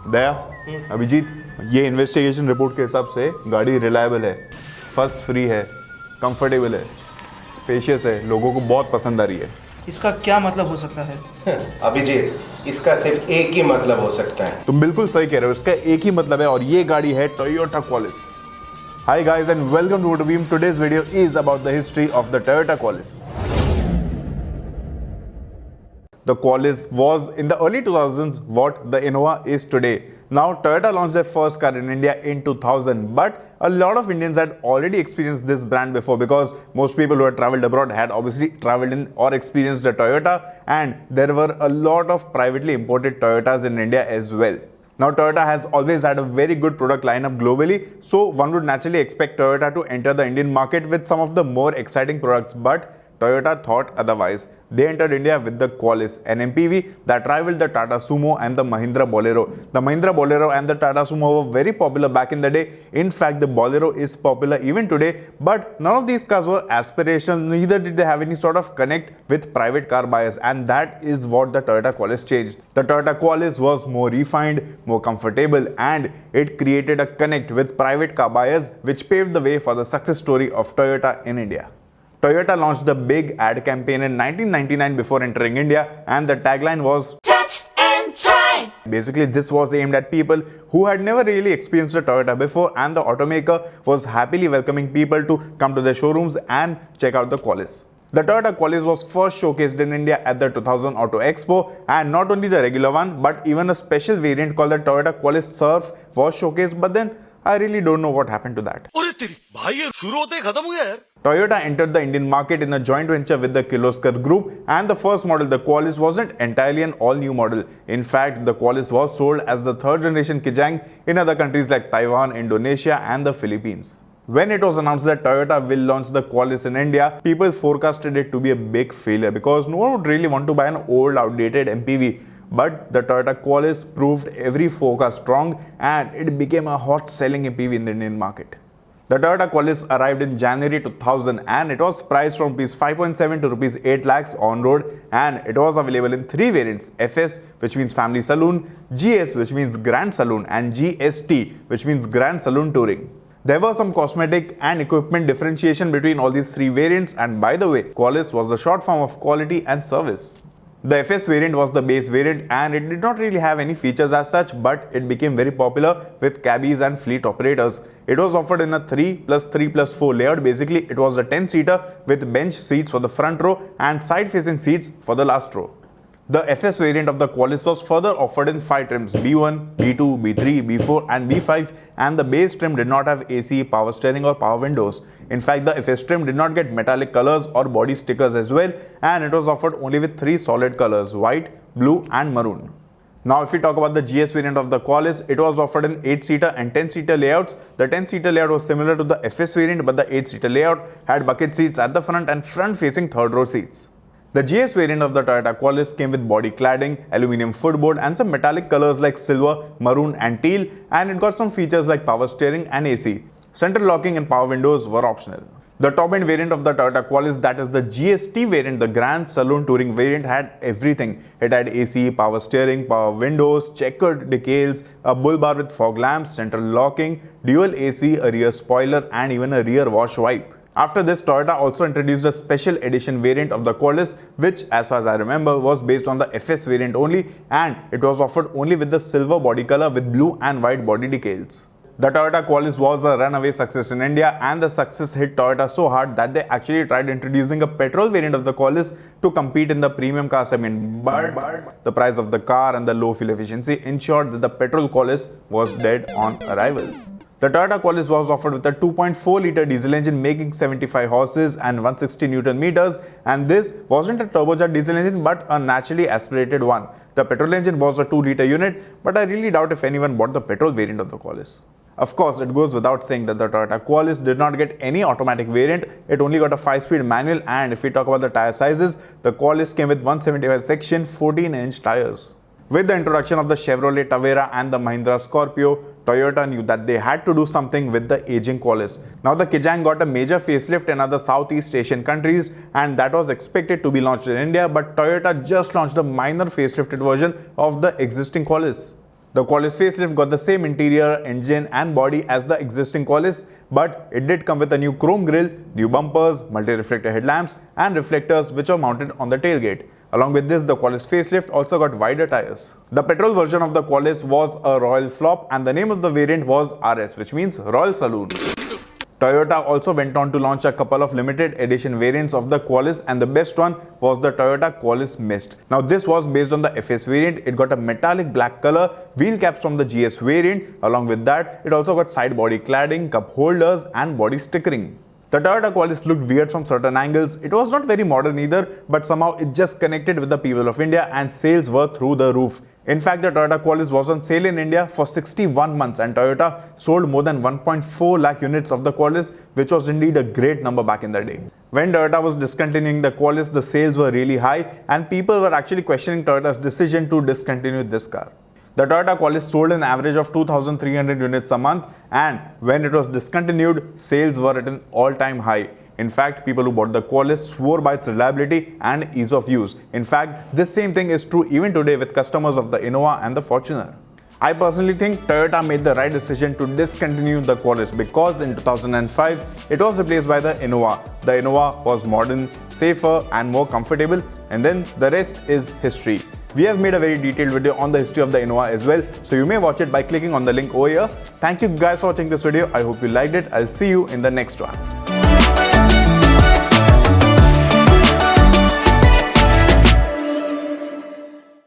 दया, अभिजीत, ये investigation report के हिसाब से गाड़ी रिलायबल है, फर्स्ट फ्री है, कंफर्टेबल है, स्पेशियस है, लोगों को बहुत पसंद आ रही है। इसका क्या मतलब हो सकता है? अभिजीत, इसका सिर्फ एक ही मतलब हो सकता है। तुम बिल्कुल सही कह रहे हो, इसका एक ही मतलब है और ये गाड़ी है Toyota Qualis. Hi guys and welcome to Autobeam. Today's video is about the history of the Toyota Qualis. The Qualis was in the early 2000s what the Innova is today. Now Toyota launched their first car in India in 2000, but a lot of Indians had already experienced this brand before because most people who had traveled abroad had obviously traveled in or experienced a Toyota, and there were a lot of privately imported Toyotas in India as well. Now Toyota has always had a very good product lineup globally, so one would naturally expect Toyota to enter the Indian market with some of the more exciting products, but Toyota thought otherwise. They entered India with the Qualis, an MPV that rivaled the Tata Sumo and the Mahindra Bolero. The Mahindra Bolero and the Tata Sumo were very popular back in the day. In fact, the Bolero is popular even today, but none of these cars were aspirational, neither did they have any sort of connect with private car buyers, and that is what the Toyota Qualis changed. The Toyota Qualis was more refined, more comfortable, and it created a connect with private car buyers, which paved the way for the success story of Toyota in India. Toyota launched a big ad campaign in 1999 before entering India, and the tagline was "Touch and Try." Basically, this was aimed at people who had never really experienced a Toyota before, and the automaker was happily welcoming people to come to their showrooms and check out the Qualis. The Toyota Qualis was first showcased in India at the 2000 Auto Expo, and not only the regular one, but even a special variant called the Toyota Qualis Surf was showcased, but then I really don't know what happened to that. Toyota entered the Indian market in a joint venture with the Kirloskar Group, and the first model, the Qualis, wasn't entirely an all-new model. In fact, the Qualis was sold as the third-generation Kijang in other countries like Taiwan, Indonesia, and the Philippines. When it was announced that Toyota will launch the Qualis in India, people forecasted it to be a big failure because no one would really want to buy an old, outdated MPV. But the Toyota Qualis proved every forecast wrong, and it became a hot-selling MPV in the Indian market. The Toyota Qualis arrived in January 2000, and it was priced from Rs 5.7 to Rs 8 lakhs on road, and it was available in three variants: FS, which means Family Saloon, GS, which means Grand Saloon, and GST, which means Grand Saloon Touring. There was some cosmetic and equipment differentiation between all these three variants, and by the way, Qualis was the short form of quality and service. The FS variant was the base variant, and it did not really have any features as such, but it became very popular with cabbies and fleet operators. It was offered in a 3+3+4 layout. Basically, it was a 10-seater with bench seats for the front row and side-facing seats for the last row. The FS variant of the Qualis was further offered in 5 trims: B1, B2, B3, B4 and B5, and the base trim did not have AC, power steering or power windows. In fact, the FS trim did not get metallic colors or body stickers as well, and it was offered only with 3 solid colors: white, blue and maroon. Now if we talk about the GS variant of the Qualis, it was offered in 8-seater and 10-seater layouts. The 10-seater layout was similar to the FS variant, but the 8-seater layout had bucket seats at the front and front-facing third-row seats. The GS variant of the Toyota Qualis came with body cladding, aluminium footboard and some metallic colors like silver, maroon and teal, and it got some features like power steering and AC. Central locking and power windows were optional. The top-end variant of the Toyota Qualis, that is the GST variant, the Grand Saloon Touring variant, had everything. It had AC, power steering, power windows, checkered decals, a bull bar with fog lamps, central locking, dual AC, a rear spoiler and even a rear wash wipe. After this, Toyota also introduced a special edition variant of the Qualis, which as far as I remember was based on the FS variant only, and it was offered only with the silver body color with blue and white body decals. The Toyota Qualis was a runaway success in India, and the success hit Toyota so hard that they actually tried introducing a petrol variant of the Qualis to compete in the premium car segment, but the price of the car and the low fuel efficiency ensured that the petrol Qualis was dead on arrival. The Toyota Qualis was offered with a 2.4-litre diesel engine making 75 horses and 160 Newton meters, and this wasn't a turbocharged diesel engine but a naturally aspirated one. The petrol engine was a 2-litre unit, but I really doubt if anyone bought the petrol variant of the Qualis. Of course, it goes without saying that the Toyota Qualis did not get any automatic variant. It only got a 5-speed manual, and if we talk about the tire sizes, the Qualis came with 175 section 14-inch tires. With the introduction of the Chevrolet Tavera and the Mahindra Scorpio, Toyota knew that they had to do something with the aging Qualis. Now the Kijang got a major facelift in other Southeast Asian countries, and that was expected to be launched in India, but Toyota just launched a minor facelifted version of the existing Qualis. The Qualis facelift got the same interior, engine and body as the existing Qualis, but it did come with a new chrome grille, new bumpers, multi-reflector headlamps and reflectors which are mounted on the tailgate. Along with this, the Qualis facelift also got wider tires. The petrol version of the Qualis was a Royal flop and the name of the variant was RS, which means Royal Saloon. Toyota also went on to launch a couple of limited edition variants of the Qualis, and the best one was the Toyota Qualis Mist. Now this was based on the FS variant. It got a metallic black color, wheel caps from the GS variant. Along with that, it also got side body cladding, cup holders and body stickering. The Toyota Qualis looked weird from certain angles. It was not very modern either, but somehow it just connected with the people of India and sales were through the roof. In fact, the Toyota Qualis was on sale in India for 61 months and Toyota sold more than 1.4 lakh units of the Qualis, which was indeed a great number back in the day. When Toyota was discontinuing the Qualis, the sales were really high and people were actually questioning Toyota's decision to discontinue this car. The Toyota Qualis sold an average of 2,300 units a month, and when it was discontinued, sales were at an all-time high. In fact, people who bought the Qualis swore by its reliability and ease of use. In fact, this same thing is true even today with customers of the Innova and the Fortuner. I personally think Toyota made the right decision to discontinue the Qualis because in 2005, it was replaced by the Innova. The Innova was modern, safer and more comfortable, and then the rest is history. We have made a very detailed video on the history of the Innova as well, so you may watch it by clicking on the link over here. Thank you guys for watching this video. I hope you liked it. I'll see you in the next one.